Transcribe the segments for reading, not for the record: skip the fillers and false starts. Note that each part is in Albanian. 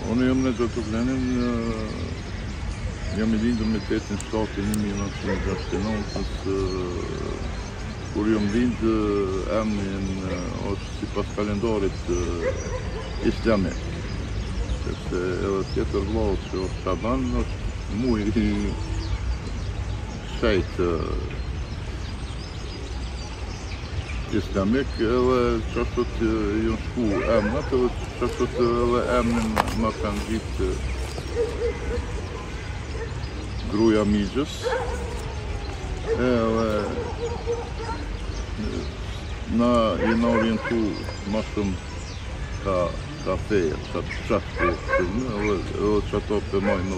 Unë jam në Gjatoklenin, jam I lindur me 8/7/1969, kur jam lind emrin është sipas kalendarit islamik. Sepse edhe tjetër vllau që është Shaban është muaj I shejt islamik, edhe qashtot jënë shku emnat, edhe qashtot edhe emnin ma kanë gjitë gruja Migjës, edhe na jena orientu ma shumë ka feja, qatë edhe qato pëmajnë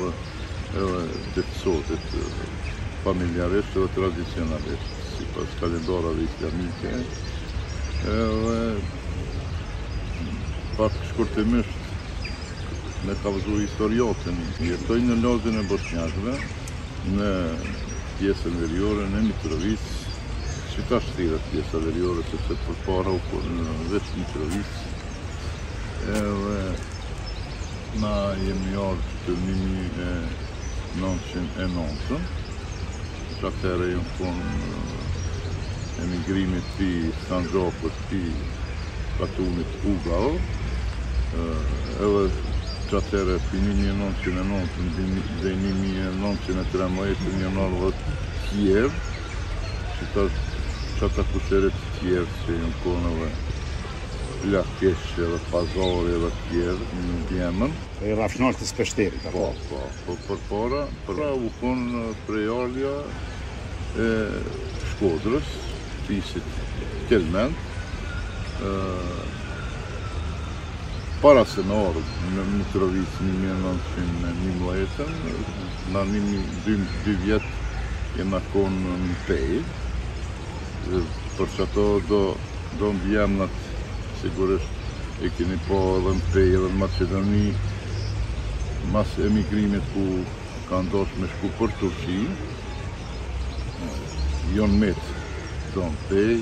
edhe detësotit familjarisht edhe tradicionalisht, si pas kalendarave islamike. Edhe pak shkurtimisht me kallëzu historiatin, jetoj në lagjen e bosnjakëve, në pjesën veriore, në Mitrovic, që ka shtiret pjesa veriore, sepse përpara u konë veç Mitrovic. Edhe na jemi ardhur të 1909, që atëherë jëmë konë emigrimit pi Sanxhakut, pi katunit Ugao, edhe që atëherë pi 1909 dhe 1913 një nërë Kiev, që ata kusherit Kiev që jënë konë edhe Lakeshe dhe Pazari dhe Kiev në Djemën. E rafshnartës Peshterit, apo? Po, përpara u konë prejardhja e Shkodrës, fisit Kelment, para se në ardhë në Mitrovic 1911, në 2 vjetë jena konë në pej, për që ato do mbjemnat sigurisht e keni po edhe në pej edhe në Macedoni, mas emigrimit ku ka ndosh me shku për Turqi, jonë met do në pej,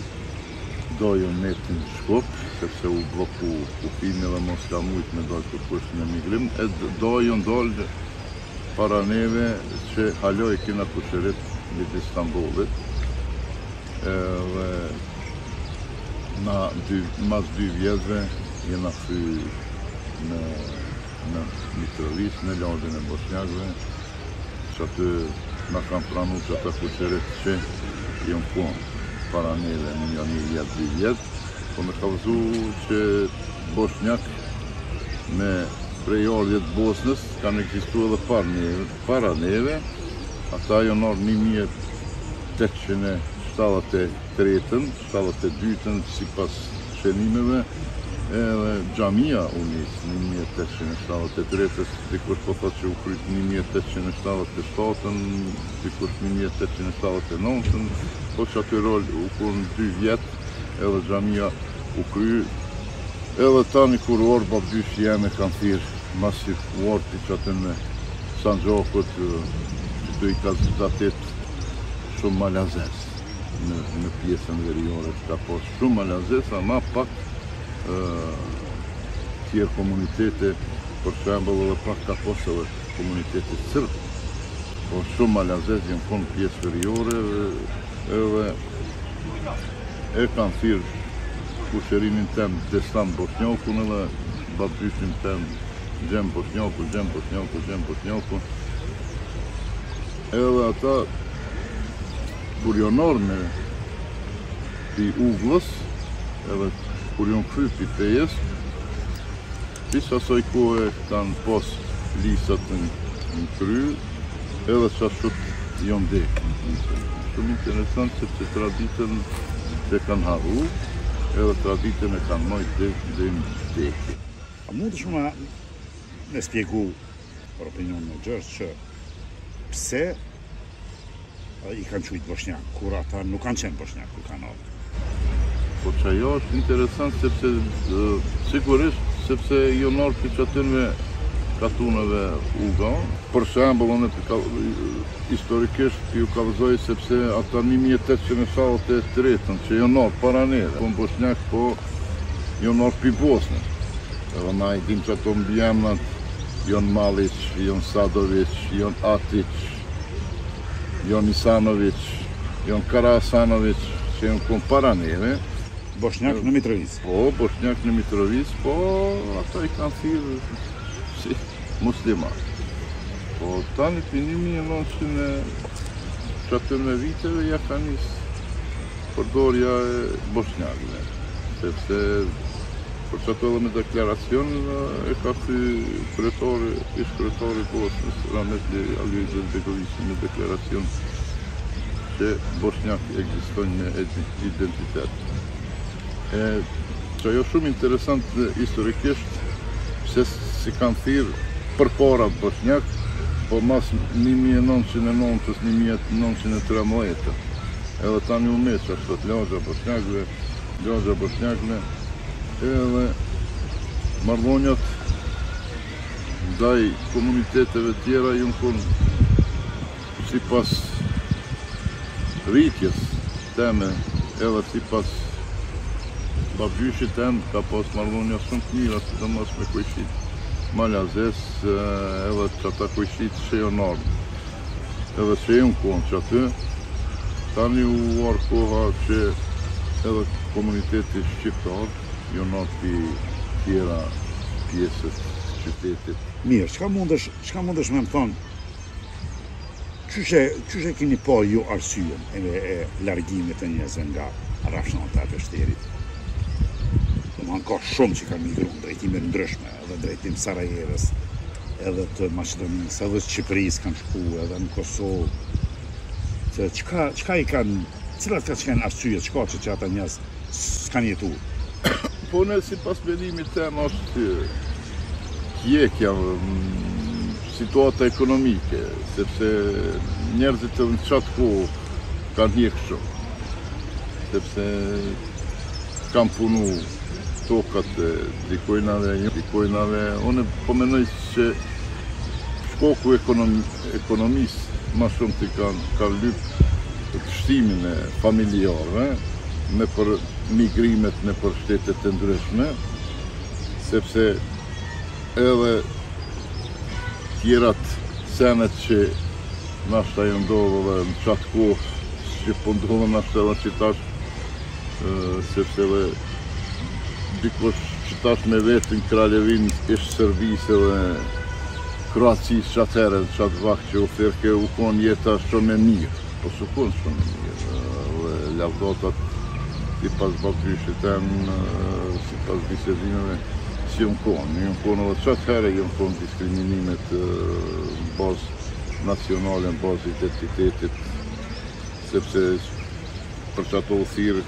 do jonë metin Shkup, sepse u bloku kufimi dhe mos ka mujt me dojtë të kush në emigrim, e do jonë dollë para neve që haloj kina kusherit në Istanbulit, dhe mas 2 vjetëve jena fy në Mitrovic, në lagjen e bosnjakëve, që aty na kanë pranu që ata kusherit që jënë konë para neve në një 2 vjetë, po me kallëzu që bosnjak me prejardhjet Bosnës kanë ekzistu edhe para neve, ata janë orë 1873 si pas shënimeve, edhe Xhamia u nis në 1873, dikush po thot që u kryt 1877, dikush 1879, po që aty rol u konë 2 vjetë, edhe Xhamia u kry, edhe tani kur orba dysh jeme kanë thirë masif uarti që aty në Sanxhakut, që të I ka zdatet shumë malazes në pjesën veriore, që ka pas shumë malazes, ama pak tjerë komunitete, për shembull edhe pak ka pas edhe komunitetit sërb, po shumë malazes jenë konë pjesë veriore, edhe e kanë thirë kusherinin tem Destan Bosnjakun edhe babgjyshin tem Gjem Bosnjaku, edhe ata kur janë orë pi Uglës, edhe kur janë kry pi Pejes, pisa asaj kohë kanë pas lisat në kry, edhe qashut janë dekë. Shumë interesant sepse traditën dhe kanë haru, edhe traditën e kanë majtë dhe në dekë. A mund të shumë me spjegu për opinion në gjërës që pse I kanë qujtë bosnjak, kur ata nuk kanë qenë bosnjak, kur kanë ardhur. Po që ajo është interesant sepse sigurisht sepse janë ardhur që atynve katuneve Uga. Për shembull, unë historikisht ju kallëzoj sepse ata 1873 që janë ardhur para neve, po bosnjak po janë ardhur pi Bosnës. Edhe na I dim që ato mbjemnat Jon Malic, Jon Sadovic, Jon Atic, Jon Isanovic, Jon Karasanovic, që janë kon para neve. Bošnjak në Mitrovic. Po, Bošnjak në Mitrovic, po ata I kanë thirrë si musliman. Po tani për 1900 viteve ja ka nis përdorja e Bošnjakëve, sepse për çato me deklaracion e ka ish kryetari Bosnjës, Rahmetli Ali Izetbegović me deklaracion që Bošnjak ekzistojnë me identitet. Që ajo shumë interesant historikisht, se si kanë thirrë përpara Bošnjak, po mas 1909-ës, 1913. Edhe tani u mes ashtu lagja Bošnjakëve, edhe marrëdhëniet ndaj komuniteteve tjera janë konë sipas rritjes teme, edhe sipas babgjyshit tem ka pas marrëdhënia shumë të mira, sidomos me kujshit Malazes, edhe që ata kujshit që janë ardhur. Edhe që janë konë që aty, tani u arë koha që edhe komuniteti shqiptar janë ardhur tjera pjesët qytetit. Mirë, çka mundesh me më thonë, qyshe keni pa ju arsyen e largimit të njerëzve nga rafshnata e Peshterit? Domethënë ka shumë që kanë migruar drejtime ndryshme, edhe drejtim Sarajevës, edhe të Maqedonisë, edhe të Shqipërisë kanë shkuar, edhe në Kosovë. Se çka I kanë, cilat kanë arsye, çka që ata njerëz s'kanë jetuar? Po ne sipas menimit tem është hjekja, situata ekonomike, sepse njerëzit në qatë kohë kanë hjekë shumë, sepse kanë punu tokat dikojnave, unë po menoj që shkoku ekonomisë ma shumë të kanë lypë të shtimin e familjarëve, në për migrimet në për shtetet të ndryshme, sepse edhe tjerat senet që nashta ju ndodhë dhe në qatë kohë që po ndodhë nashta edhe që tash, sepse edhe dikush që tash me vetën Kralevin ishtë servisë dhe Kroacisë që atëherë në qatë vakë që u thirke u konë jeta shumë e mirë, po su konë shumë e mirë, dhe lavdotat si pas babgjyshit tem, si pas bisedimeve, si jënë konë edhe qatë herë jënë konë diskriminimet në bazë nacionale, në bazë identitetit, sepse për që ato u thirë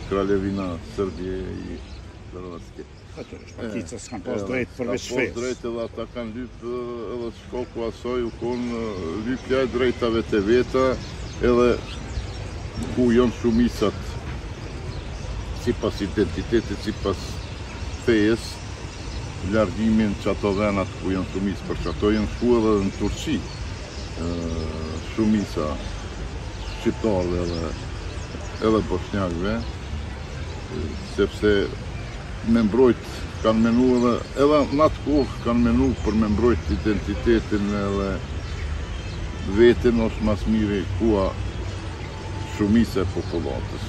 Kralevina Serbije I Hrvatske. Atyre, shpatica s'kan pas drejt përveç shfes. Pas drejt edhe ata kanë lypë edhe shkoku asoj u konë lypja e drejtave të veta edhe ku janë shumicat si pas identitetit, si pas fejes, largimin që ato venat ku janë shumicë, për që ato janë shku edhe në Turqi, shumica shqiptarëve edhe bošnjakëve, sepse me mbrojt kanë menu edhe në atë kohë kanë menu për me mbrojt identitetin edhe vetin është mas miri kua shumica e popullatës.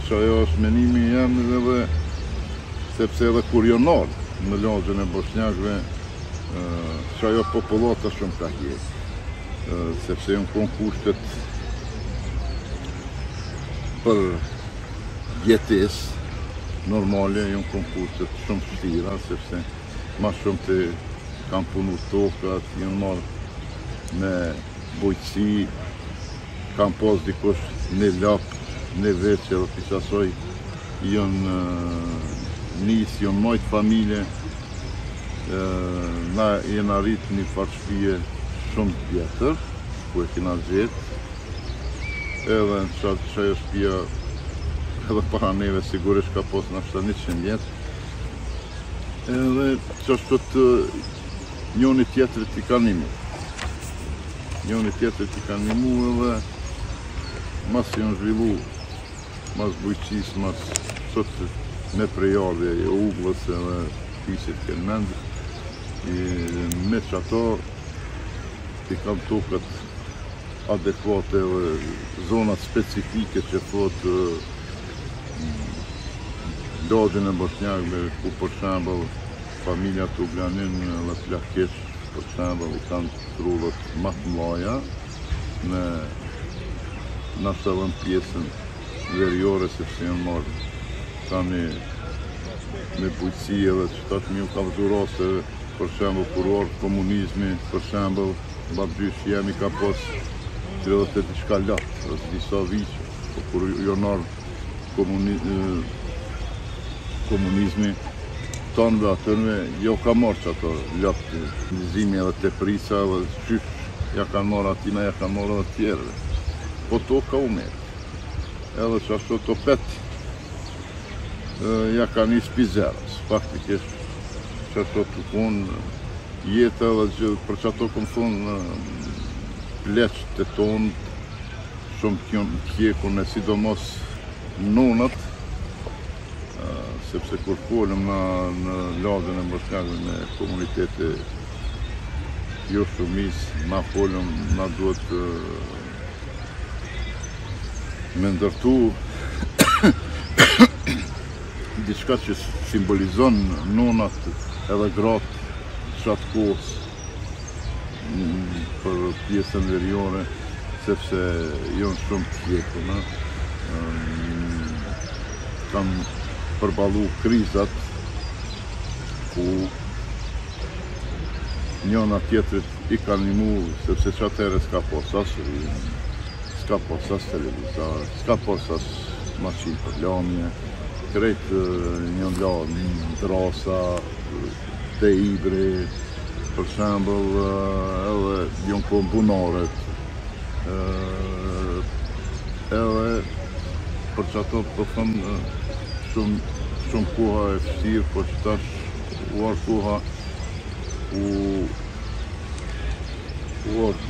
Që ajo është menimi jam edhe sepse edhe kur jo nërë në lagjën e bošnjakëve, që ajo popullata shumë ka hjekë, sepse janë konë kushtet për jetes normale, janë konë kushtet shumë shtira, sepse ma shumë të kanë punu tokat, janë marrë me bujqësi, kanë pas dikush një lapë, një veqë edhe të qasoj, janë nisë, janë majtë familje, na jenë arritë një farë shpije shumë tjetër, ku e kina gjetë, edhe në qatë që ajo shpija edhe para neve sigurisht ka pas në 100 vjetë, edhe që është këtë njoni tjetërit I kanë nimu. Njoni tjetërit I kanë nimu edhe mas janë zhvillu, mas bujqis, mas sotë me prejardhje e uglës edhe fisit kënë mendë, Me që ato i kam tokat adekuate zonat specifike që thot lagjen e Bosnjakëve, ku për shembull familja Tuglanin dhe Plakesh për shembull i kanë trullat më të mëdha me nështë edhe në pjesën veriore sepse janë marrë tani me bujqësi edhe që tash një ka vëzu raste për shembull kur ardh komunizmi, për shembull babgjysh jemi ka pas 38 diçka lartë, disa vite, po kur janë ardhur komunizmi tonë dhe atërme, jo ka marrë që ato lopë, nizimi edhe të prisa dhe qysh, ja kanë marrë atina, ja kanë marrë edhe tjerëve. Po to ka umerë. Edhe që ashtu të pet, ja ka një spizerës. Faktikisht, që ashtu të konë jetë edhe për që ato këmë thonë pleqët të tonë, shumë kjekun e sidomos nonat, sepse kur folëm në lagjen e Bosnjakëve me komunitete jo shumis, ma folëm, na duhet me ndërtu diçka që simbolizon nonat edhe gratë qatë kohës për pjesën veriore, sepse jonë shumë të kjekuna. Kam përballu krizat ku njëna tjetrit i kanë nimu sepse që atëherë s'ka pas as rrinë, s'ka pas as televizor, s'ka pas as maqinë për lamje, krejt një lamë, drasa, te ibri, për shembull edhe jonë kohë bunaret, edhe për që ato për thëmë shumë koha e fështirë, po që tash u arë koha u arë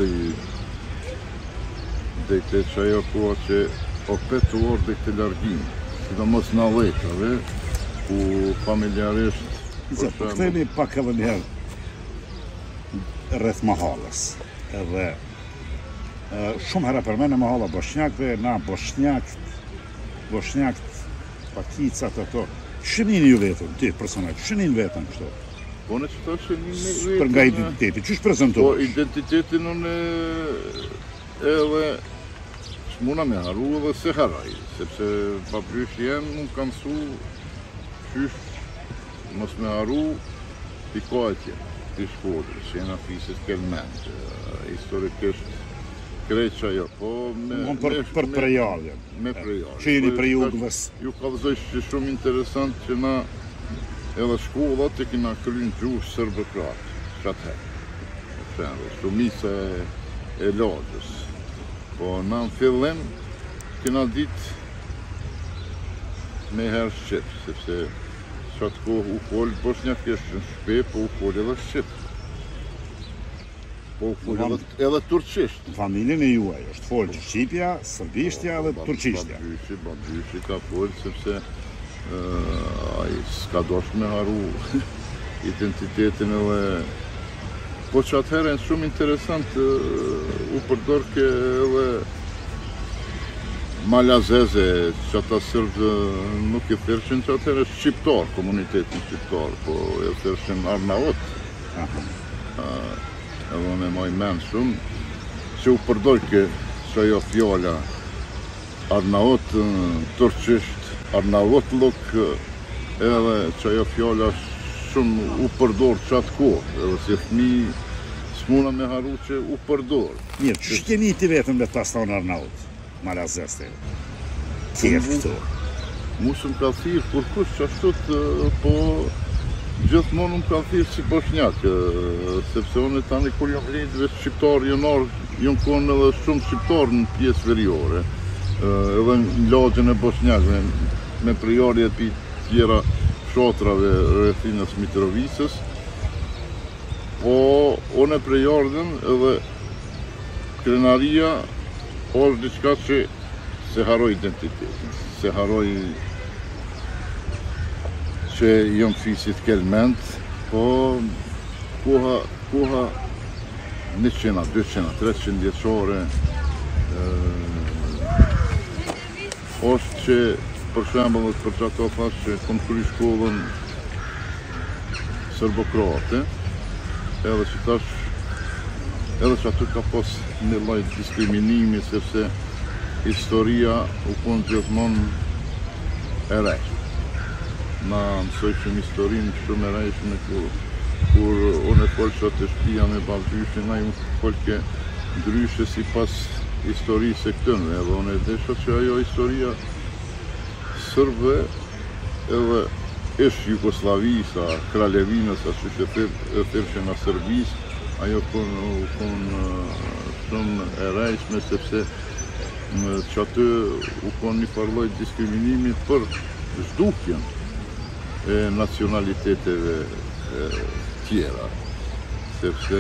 dhe i të që ajo koha që opet u arë dhe i të largimë, sidomos në letave, ku familjarisht... Këthemi pak edhe njëherë rreth mahallës, edhe shumë hera për mene mahalla Bosnjakëve, na Bosnjakët, pakicat ato, shënin ju vetëm, ti personat, shënin vetëm kështu? Po në që ta shënin vetëm... Për nga identiteti, që shprezentohesh? Po identitetin unë edhe s'muna me haru edhe se haraj, sepse babgjysh jem, unë kam su qysh mos me haru t'i kajtje, t'i shkodrë, që jena fisit kelment, historikisht krejt që ajo, po për prejardjen. Me prejardjen. Që jeni prejuglës. Ju kalëzoj që shumë interesant që na edhe shkollat e kina kryin gjuhë sërbëkratë, që atëherë. Shumica e lagjës. Po na në fillim kina ditë me herë shqip, sepse qatë kohë u folë bosnjakisht në shpe, po u folë edhe shqip. Po u folë edhe turqisht. Në familjen e juaj është folë shqipja, sërbishtja edhe turqishtja. Babgjyshi ka folë sepse ai s'ka dosh me haru identitetin edhe... Po që atëherë e shumë interesant u përdorke edhe malazeze, që ata sërbë nuk i thërshin që atëherë shqiptar, komunitetin shqiptar, po e thërshin Arnaut. Edhe unë e maj menë shumë, që u përdorke që ajo fjalla Arnaut, turqisht, Arnautluk, edhe që ajo fjalla shumë u përdor qatë kohë, edhe si fëmi s'muna me haru që u përdor. Mirë, që shkeni ti vetëm dhe ta stonë Arnaut, malazeste? Kjef këto? Musë më ka thirë, kur kush që ashtut, po gjithmonë më ka thirë si bosnjak, sepse unë tani kur jam lidhve shqiptar, jonë konë edhe shumë shqiptar në pjesë veriore, edhe në lagjen e bosnjakve, me prejarje pi tjera shotrave rrethinës Mitrovicës, po unë e prejardhen edhe krenaria është diçka që se haroj identitetin, se haroj që jëmë fisit kelment, po koha 100, 200, 300 vjeçore është që për shembull për çato thash që kom kryer shkollën serbo-kroate, edhe që tash edhe që aty ka pas një lloj diskriminimi sepse historia u kon gjithmonë e rejshme. Na mësoj shumë historinë shumë e rejshme kur unë e folësha të shtëpia me bavgjyshin, na ju folke ndryshe si pas historisë e këtënve, edhe unë e desha që ajo historia sërbe edhe ish Jugoslavisa, Kraljevinës, ashtu që e thirëshe nga Sërbis, ajo kon shumë e rejshme sepse që aty u kon një farloj diskriminimi për zhdukjen e nacionaliteteve tjera, sepse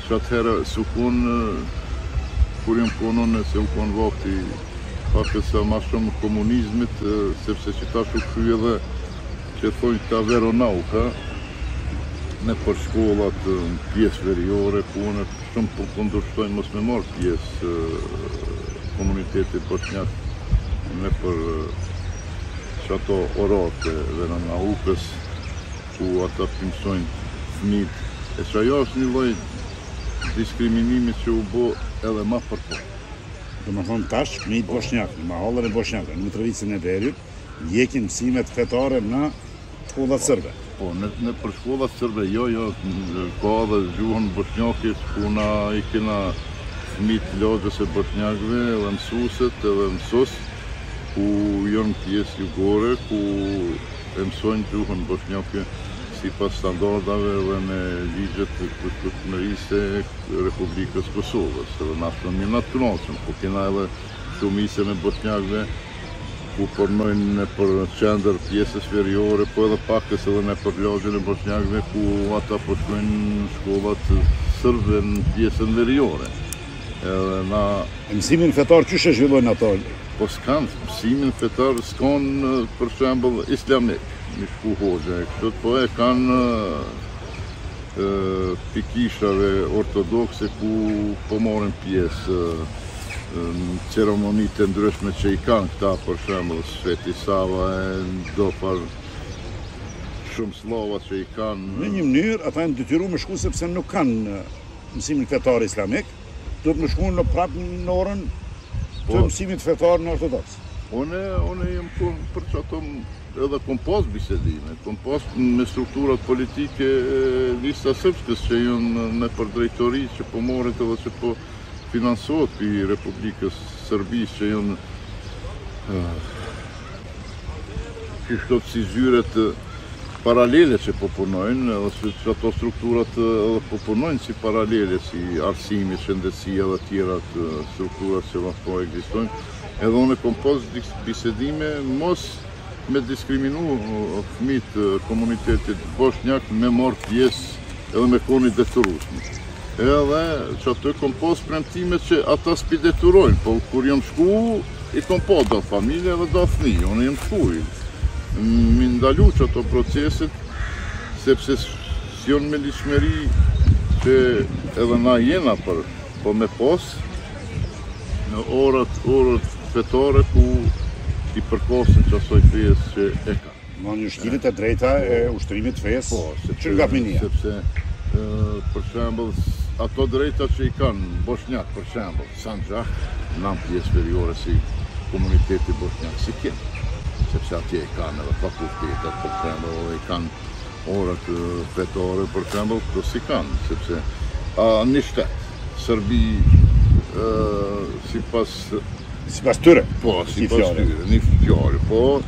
që atëherë su kon, kur jem konon se u kon vakti pak sa ma shumë komunizmit, sepse që tash u kry edhe që thonjë ta veronauka në për shkollat pjesë veriore, ku unë shumë po kundërshtojnë mos me marrë pjesë komunitetit bosnjak në për që ato orate veronaukës, ku ata mësojnë fëmijët. E që ajo është një lloj diskriminimi që u bo edhe ma përpo. Do më thonë tash, fëmijët bosnjakë, në mahallën e bosnjakë, në Mitrovicën e Veriut, ndjekin mësimet fetare në shkollat sërbe. Po, në për shkollat sërbe, jo, ka dhe gjuhën bosnjakës, ku na i kena fëmijët lagjes e bosnjakëve, edhe mësuesit, edhe mësues, ku janë pjesë jugore, ku e mësojnë gjuhën bosnjake si pas standardave dhe me ligjet të kutmërisë e Republikës Kosovës. Edhe na shumë një natyralshëm, po kena edhe shumice me bosnjakëve ku punojnë në për qendër pjesës veriore, po edhe pakës edhe në për lagjen e bosnjakëve ku ata po shkojnë në shkollat sërbe në pjesën veriore. Edhe na Mësimin fetar qysh e zhvillojnë ato? po s'kan mësimin fetar, s'kan për shembull islamik, një shku hoxha e kështu, po e kanë pikishave ortodokse ku po marrin pjesë në ceremonitë të ndryshme që i kanë këta, për shembull Sveti Sava e ndofar shumë slava që i kanë. Në një mënyrë, ata janë detyruar me shku sepse nuk kanë mësimin fetar islamik, do të më shku në prapë në orën të mësimit fetar në ortodoks. Unë jem për që ato edhe kom pas bisedime, kom pas me strukturat politike lista srpskës që janë në përdrejtori që po morit edhe që po finansohet për Republikës Sërbis që janë kështot si zyret paralele që po punojnë, edhe që ato strukturat edhe po punojnë si paralele, si arsimi, shëndetësia dhe tjera të strukturat që po ekzistojnë. Edhe unë kom pas bisedime mos me diskriminu fëmijët komunitetit bosnjak me marrë pjesë edhe me koni detyrueshëm. Edhe që aty kom pas premtime që ata s'pi detyrojnë, po kur jam shku, i kom pa do familje dhe do fëmijë, unë jam shku. Mi ndalu që ato proceset, sepse s'jon me lishmeri që edhe na jena për, po me pas në orët fetare ku i përkosin që asoj fejes që e ka. Në një shtilit e drejta e ushtrimit fejes, që nga minia. Sepse, për shembull, ato drejta që i kanë bosnjak, për shembull, Sanxhak, në pjesë veriore si komuniteti bosnjak, si kjenë. Sepse atje i kanë edhe fakultetet, për shembull, i kanë orët fetare, për shembull, këto si kanë, sepse një shtetë, Sërbi, Si pas tyre? Po, si pas tyre, një fjallë, po,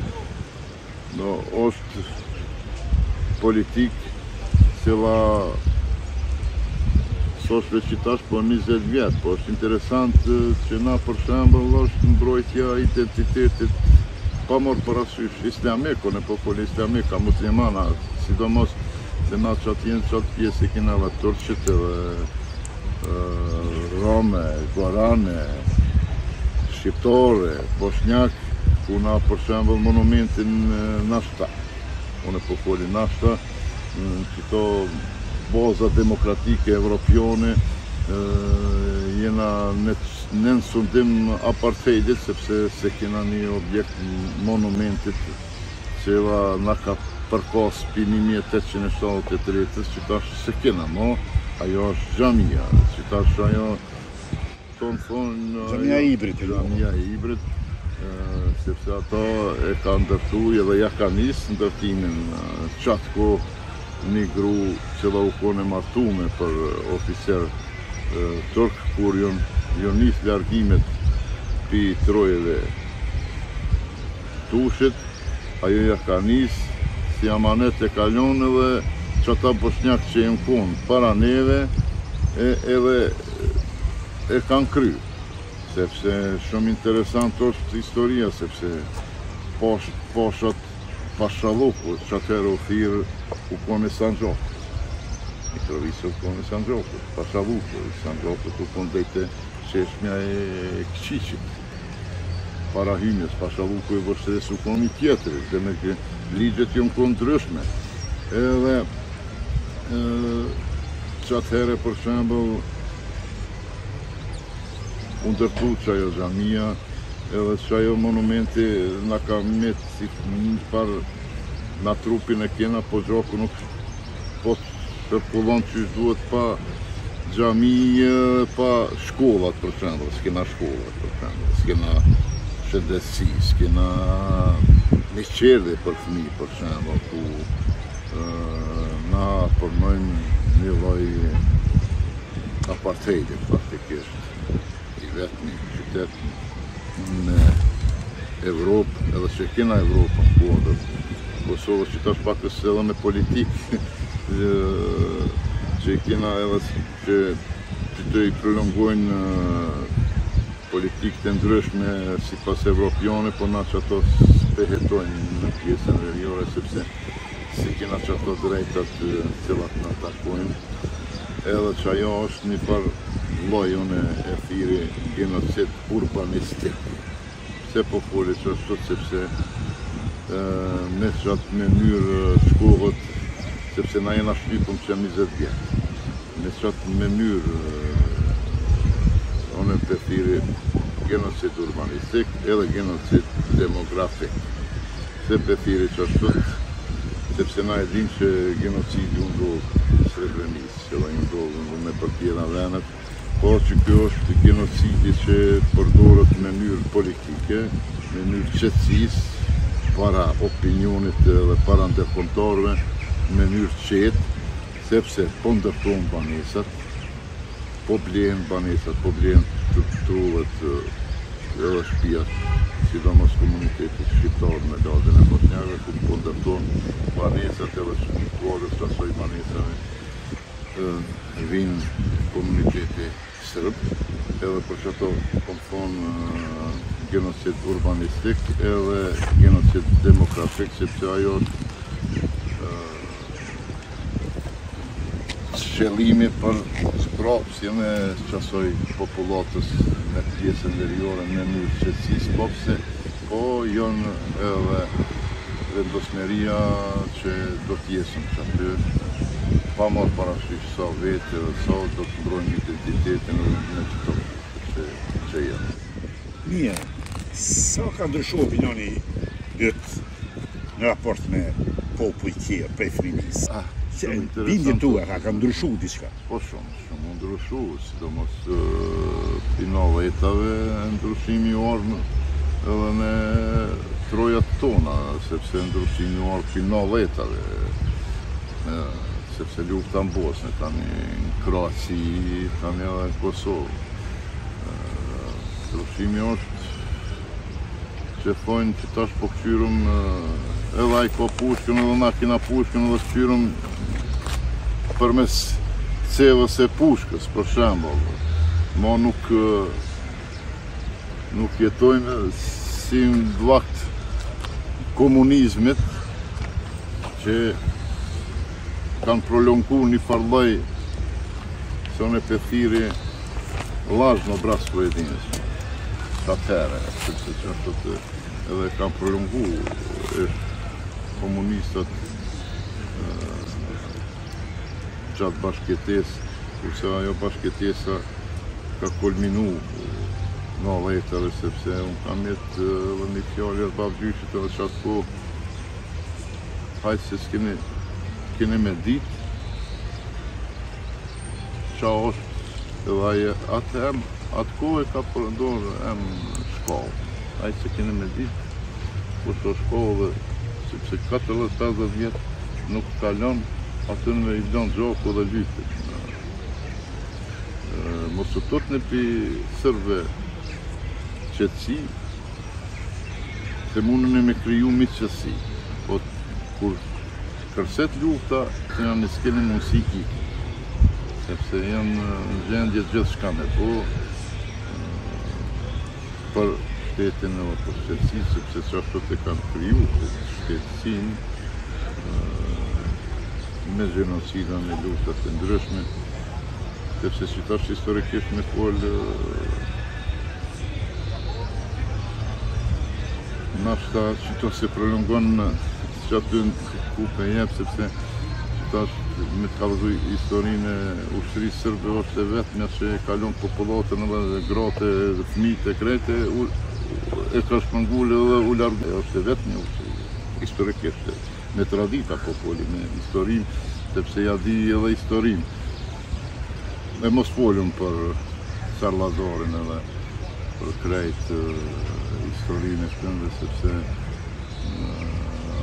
është politikë cila soshve që tash po 20 vjetë, po është interesant që na për shembull është mbrojtja identitetit pa morë parasysh islamik, në popull islamik, ka muslimana, sidomos se na që atë pjesë i kena dhe turqit edhe rome, guarane, shqiptore, bosnjak, ku na për shembull monumentin Nashta. Unë po foli Nashta, qito baza demokratike evropiane jena në sundim apartheidit, sepse se kena një objekt monumentit cila na ka përpas për 1873, që tash se kena, mo ajo është xhamia, që tash ajo Xhamia e Ibrit. Xhamia e Ibrit, sepse ato e ka ndërtu edhe ja ka nisë ndërtimin qatë kohë një gru cila u kone martume për oficer turk, kur jo nisë largimet pi trojeve tushit, ajo ja ka nisë si amanet e kalon edhe që ata bosnjak që e në konë para neve edhe e kanë kry. Sepse shumë interesant është historia, sepse pashat Pashalloku, që atëherë u thirë u kone Sanxhoku. Mitrovica u kone Sanxhoku, Pashalloku, Sanxhoku u kone dhejte qeshmja e Këqiqit. Para hymjes, Pashalloku e vështres u kone i tjetëri, dhe me ligjet jo në kone ndryshme. Edhe që atëherë, për shembull, u ndërtu që ajo xhamia, edhe që ajo monumenti nga ka met si një par na trupin e kena, po gjoku nuk po cirkullon që duhet pa xhami, pa shkollat për shembull, s'kena shkollat për shembull, s'kena shëndetësi, s'kena miqerdhje për fëmijë për shembull, ku na formojmë një lloj apartheidi faktikisht. Vetëmi qytet në Evropë, edhe që kena Evropë në kodër. Kosovë që tash pak është edhe me politikë, që kena edhe që të i prolongojnë politikët e ndryshme si pas evropiane, po na që ato spehetojnë në pjesën veriore, sepse si kena që ato drejtat cilat në takojnë, edhe që ajo është një par llojun e thiri genocid urbanistik. Pse po foli që është, sepse me qatë mënyrë shkohet, sepse na jena shtypëm që jam 20 vjetë. Me qatë mënyrë onë të thiri genocid urbanistik edhe genocid demografik. Se për thiri që është, sepse na e dim që genocidi u ndodhë Srebrenicë, që dhe ndodhë me për tjera venet, po që kjo është genocidi që përdoret në mënyrë politike, në mënyrë qetësisë, para opinionit dhe para ndërkombëtarëve, në mënyrë qetë, sepse po ndërtojnë banesat, po blenë banesat, po blenë të trullet edhe shtëpiat, sidomos komunitetit shqiptar me lagjen e bosnjakëve, ku po ndërtojnë banesat edhe shkuadrës të asoj banesave, vinë komuniteti sërb, edhe për që ato po më thonë genocid urbanistik edhe genocid demografik, sepse ajo është shëllimi për zbrapsjen e qasoj popullatës në pjesën veriore në mënyrë qetësisë, po jonë edhe vendosmeria që do t'jesëm që aty, pa marrë parasysh sa vetë dhe sa do të mbrojmë identitetin në qëto që jenë. Mirë, sa ka ndryshuar opinioni yt në raport me popull tjerë prej fëminisë? Bindjen tua ka ndryshuar diçka? Po shumë ndryshuar, sidomos pi 90-tave ndryshimi u ardhë edhe në trojat tona, sepse ndryshimi u ardhë pi 90-tave. Sepse lufta në Bosnë, tani në Kroaci, tani edhe në Kosovë. Ndryshimi është që thonë që tash po këshyrëm edhe ai ka pushkën edhe na kena pushkën edhe këshyrëm përmes cevës e pushkës, për shembull. Ma nuk jetojmë si në vakt komunizmit që kanë prolongu një farloj se në pëthiri lajnë në brasë pojedinës. Atëherë, sepse që është edhe kanë prolongu komunistat gjatë bashkëtesë, kurse ajo bashkëtesa ka kulminu nga vetëve, sepse unë kam jetë edhe një fjallë e babgjyshit edhe që atë kohë, hajtë se s'keni me ditë qa është edhe atë kohë e ka përndorë shkollë. Hajtë se keni me ditë kur të shkollë, sepse 40-50 vjetë nuk kalon aty në i vlon gjoku dhe lypit. Mos u tot në pi sërve qetësi, se mundën e me kriju miqësi. Po kur kërset lufta, janë në s'keni mundësi iki, sepse janë në gjendje gjithë shka me po, për shtetin edhe për shtetësi, sepse që ashtu të kanë kriju shtetësin, me gjenocida, me luftat të ndryshme, sepse që tash historikisht me folë nashta që to se prolongon që aty në kupe jep, sepse që tash me të kalëzuj historinë e ushtërisë sërbe është e vetëmja që e kalon popullatën edhe gratë dhe fëmijët e krejtë, e ka shpëngullë dhe u largë. Është e vetëmja historikisht, me tradita populli, me historinë, sepse ja di edhe historinë. E mos folëm për Sarlazorin edhe për krejt historinë e shpëndve, sepse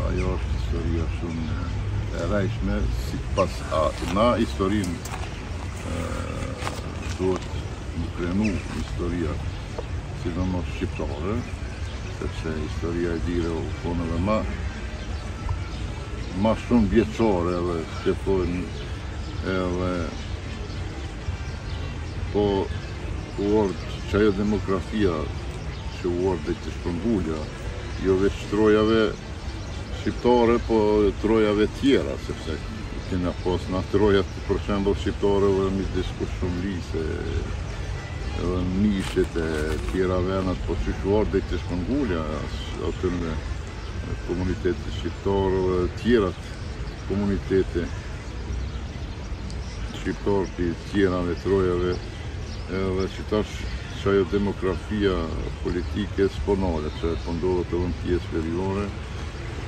ajo është historia shumë e rejshme, si pas na historinë duhet në krenu historia, sidomos shqiptare, sepse historia e dire u konë edhe ma shumë vjeçore edhe që thonë edhe po u ordë që ajo demografia që u ordë dhe të shpëngulja, jo veç trojave shqiptare, po trojave tjera, sepse kena pas në trojat për shembull shqiptare dhe midis Kurshumlisë, edhe Mishit e tjera venat, po që u ordë dhe të shpëngulja, aty në komunitetet shqiptare dhe tjerat komunitete shqiptarë për tjera dhe trojave, edhe që tash që ajo demografia politike sponale, që e pëndodhët edhe në pjesë veriore,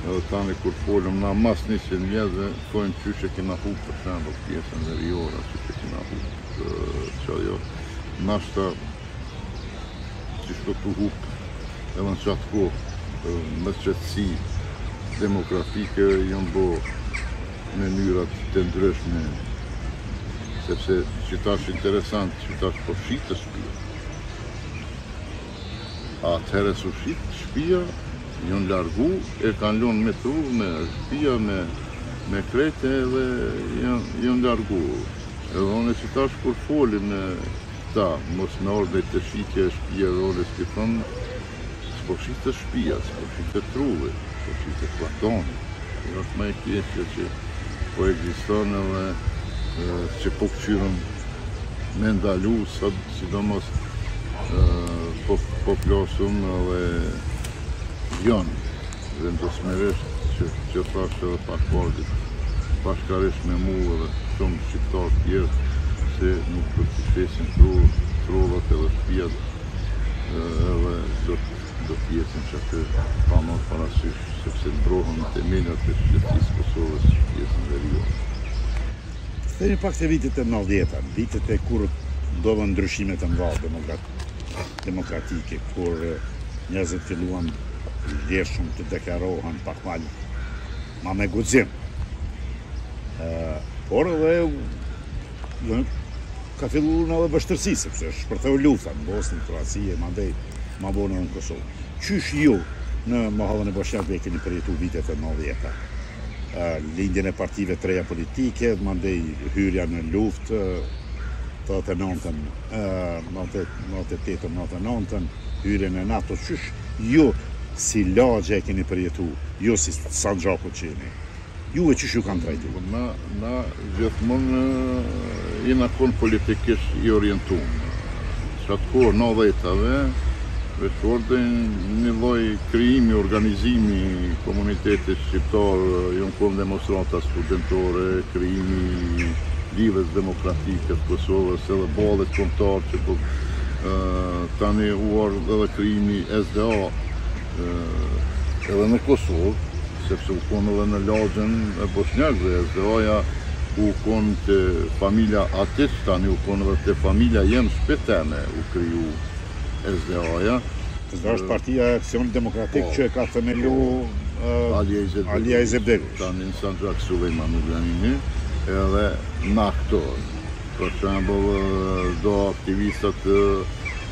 edhe tani kur folëm na mas 100 vjetë, thojnë qyshe kena hupë për shembull pjesën veriore, qyshe kena hupë, që ajo nashta që shto të hupë edhe në qatë kohë, më qëtësi demografike janë bo mënyrat të ndryshme, sepse që tash interesant, që tash po shqitë shpia. Atëherë su shqitë shpia, janë largu, e kanë lënë me tru, me shpia, me krete dhe janë largu. Edhe one që tash kur folim me ta, mos me ordej të shqitje e shpia dhe one s'ki thonë, s'po shqitë shpia, s'po shqitë truve, s'po shqitë platoni. Jo është ma e kjeshe që po egziston edhe që po këqyrën me ndalu, sidomos po plasëm dhe janë vendosmeresht që thashtë edhe pashbardit, bashkarisht me mu edhe shumë shqiptarë tjerë, se nuk do të shpesin trollat edhe shpijat, edhe do t'jesin që atë pa marrë parasysh, sepse ndrohen në temeljat e shqiptisë Kosovës pjesën veriore. Themi pak të vitet e 90-ta, vitet e kur ndodhen ndryshimet e mëdha demokratike, kur njerëzit filluan vlefshëm të deklarohen pak ma me guxim. Por edhe ka filluar edhe vështirësi, sepse shpërtheu lufta në Bosnjë, Kroaci e mandej ma bonë në Kosovë. Qysh ju në mahallën e Bashkiakëve keni përjetu vitet e 90-ta? Lindjen e partive treja politike, mandej hyrja në luftë, 89-ën, 98-ën, 99-ën, hyrjen e NATO, qysh ju si lagje e keni përjetu, ju si Sanxhaku që jeni, ju e qysh ju kanë trajtu? Na gjithmonë jena konë politikisht i orientuar. Që atë kohë 90-tave, veç ordin një lloj krijimi, organizimi komunitetit shqiptar, janë konë demonstrata studentore, krijimi Lidhjes Demokratike të Kosovës edhe ballet kombëtar që po tani u ardh edhe krijimi SDA edhe në Kosovë, sepse u konë edhe në lagjën e bosnjakëve. SDA-ja u konë të familja Atic, tani u konë edhe të familja jem shpeteme u kriju SDA-ja. SDA është Partia e Aksionit Demokratik që ka themelu Alija Izetbegović. Tani në Sanxhak Sulejman Ugljanini edhe na këto. Për shembull, do aktivistat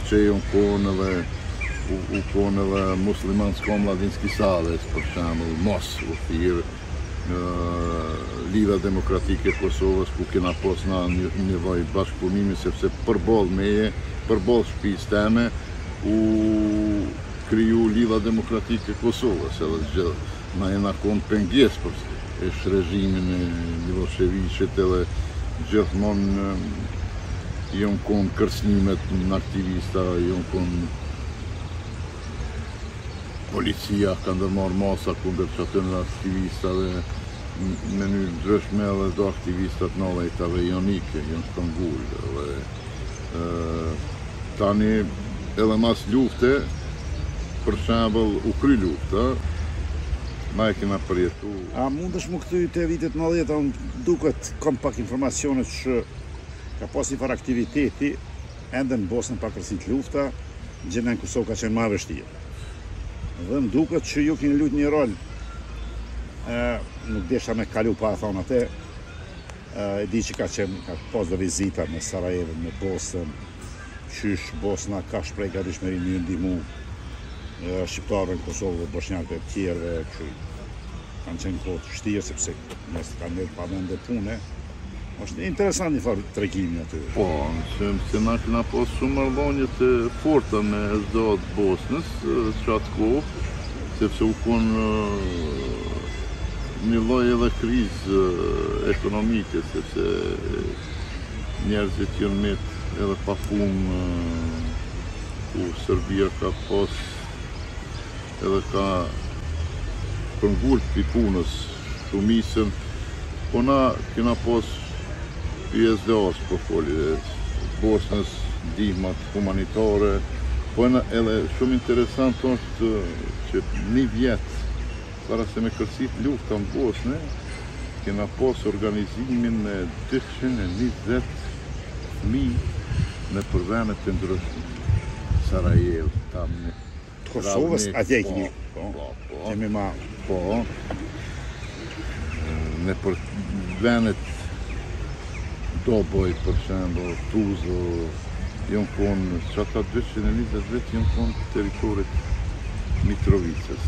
që u konë edhe Muslimansko Mladinski Savez, për shembull, mos u thirr Lidhja Demokratike e Kosovës, ku kena pas na nevojë bashkëpunimi, sepse përballë meje, përballë shtëpisë teme, u kriju Lidhja Demokratike e Kosovës, edhe gjë na jena konë pengesë për režimin e Miloševićit, edhe gjithmonë jon konë kërcënimet në aktivista, jon konë policia ka ndërmarrë masa kundër çatën aktivistave në mënyrë ndryshme, edhe do aktivistat nallëjtave jonike, janë shkëngull. Tani edhe mas lufte, për shembull, u kry lufta, na e kena përjetu. A mundesh më këthy të vitet 90, unë duket kam pak informacionet që ka pas një farë aktiviteti ende në Bosnën pa kërcit lufta, gjendja në Kosovë ka qenë më e vështirë. Dhe më duket që ju keni luajtur një rol, nuk desha me kalu pa e thonë atë, e di që ka pas dhe vizita në Sarajevo, në Bosnën, qysh Bosna ka shprej ka dishmëri një ndihmu shqiptarëve në Kosovë dhe bosnjakëve të tjerëve që kanë qenë kohë të vështirë sepse mes kanë ndërë pa vende pune. Është interesant një farë tregimi aty. Po, se na kena pas shumë marrëdhënie të forta me SDA të Bosnës që atë kohë, sepse u konë një lloj edhe krizë ekonomike, sepse njerëzit janë met edhe pa punë, ku Serbia ka pas edhe ka përngull për punës shumicën, po na kena pas SDA-s po foli, Bosnës ndihmat humanitare, po edhe shumë interesant është që një vjet para se me kërcit lufta në Bosnë, kena pas organizimin e 220.000 në përvenet të ndryshme. Sarajevo, Tamni. Të Kosovës, atje keni, kemi ma... Po, në përvenet Doboj, për shembull, Tuzla, janë konë, që ata 220 vjet janë konë teritorit Mitrovicës.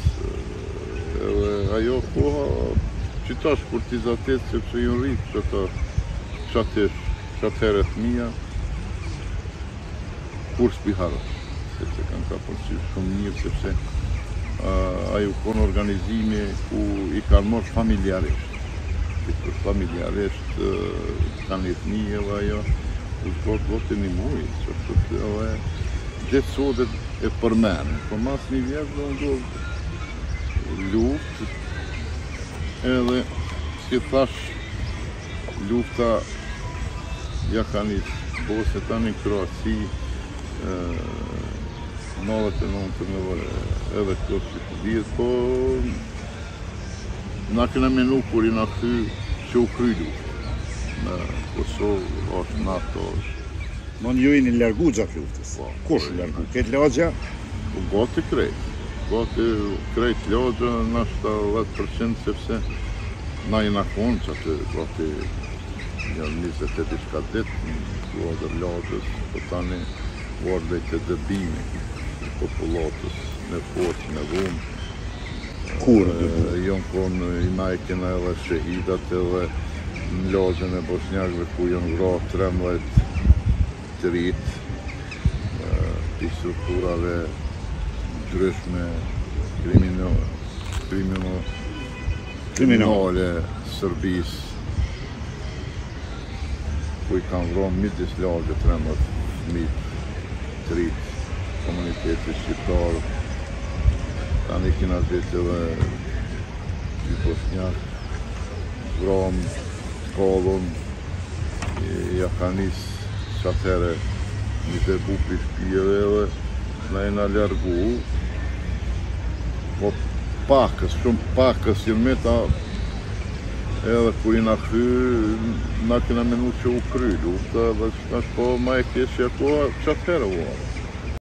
Ajo koha që ta shkurtizatet, sepse janë rritë që ata qatëherët mija, kur s'piharët, sepse kanë ka përqyrë shumë mirë, sepse ajo konë organizimi ku i kanë morë familjarisht. Për familjarisht kanë etni edhe ajo u shkot gote një muj, që është edhe gjithë sotet e përmenë. Po mas një vjetë do ndodhë luft, edhe si thash lufta ja ka një Bosnë tani në Kroaci 99 edhe këto që të dhjetë, po na kena menu kur i na kry që u kry luftë. Në Kosovë është NATO. Mon ju jeni largu gjatë luftës. Kush largu? Këtë lagja? Gati krejt. Gati krejt lagja, nashta 10%, sepse na jena konë që atë gati janë 20 diçka ditë në kuadër lagjës, po tani vardej të dëbimi popullatës në fortë, në dhumë. Jonë konë i majkina edhe shahidat edhe në lagjën e bosnjakëve ku janë vra 13 të rritë i strukturave ndryshme kriminale Sërbis, ku i kanë vra midis lagje 13 të rritë komuniteti shqiptarë. Tani kena vetë edhe i bosnjakë, vram, kallon, ja ka nis qatere një të bupi shpire dhe na e na largu, po pakës, shumë pakës jenë me ta edhe kur i na kry, na kena menu që u kry lufta dhe që tash po ma e keqja koha qatere u arë.